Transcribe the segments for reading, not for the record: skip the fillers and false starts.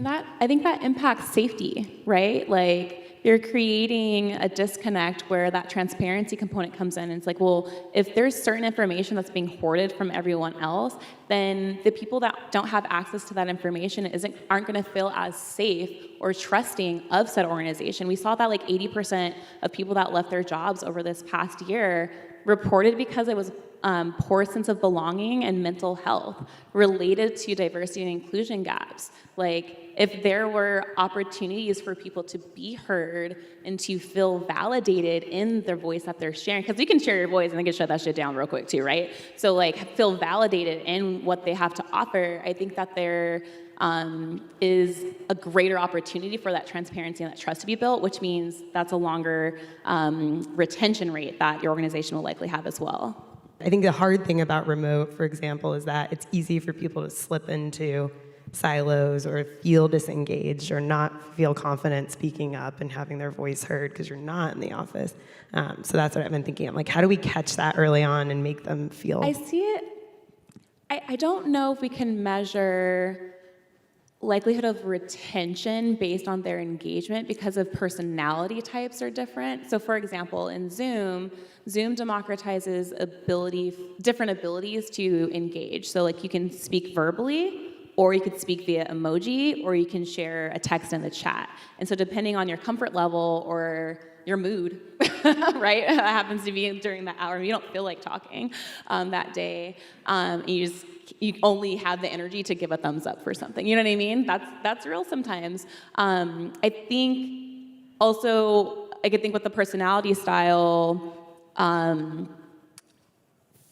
And that, I think that impacts safety, right? Like, you're creating a disconnect where that transparency component comes in. And it's like, well, if there's certain information that's being hoarded from everyone else, then the people that don't have access to that information aren't going to feel as safe or trusting of said organization. We saw that like 80% of people that left their jobs over this past year reported because it was poor sense of belonging and mental health related to diversity and inclusion gaps. Like, if there were opportunities for people to be heard and to feel validated in their voice that they're sharing, because you can share your voice and then can shut that shit down real quick too, right? So like, feel validated in what they have to offer. I think that there is a greater opportunity for that transparency and that trust to be built, which means that's a longer retention rate that your organization will likely have as well. I think the hard thing about remote, for example, is that it's easy for people to slip into silos or feel disengaged or not feel confident speaking up and having their voice heard because you're not in the office. So that's what I've been thinking. I'm like, how do we catch that early on and make them feel? I see it. I don't know if we can measure likelihood of retention based on their engagement because of personality types are different. So for example, in Zoom democratizes different abilities to engage. So like, you can speak verbally, or you could speak via emoji, or you can share a text in the chat. And so depending on your comfort level or your mood, right? That happens to be during that hour. You don't feel like talking that day. You only have the energy to give a thumbs up for something. You know what I mean? That's real sometimes. I think also, I could think with the personality style,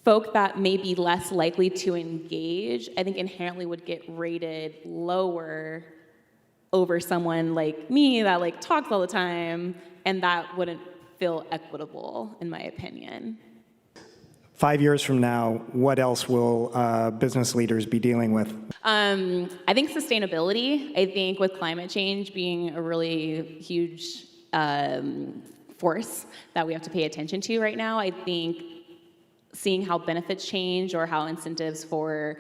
folk that may be less likely to engage, I think inherently would get rated lower over someone like me that like talks all the time, and that wouldn't feel equitable, in my opinion. 5 years from now, what else will business leaders be dealing with? I think sustainability. I think with climate change being a really huge force that we have to pay attention to right now, I think seeing how benefits change or how incentives for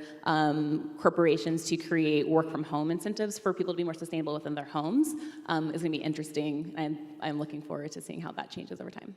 corporations to create work from home incentives for people to be more sustainable within their homes is going to be interesting, and I'm looking forward to seeing how that changes over time.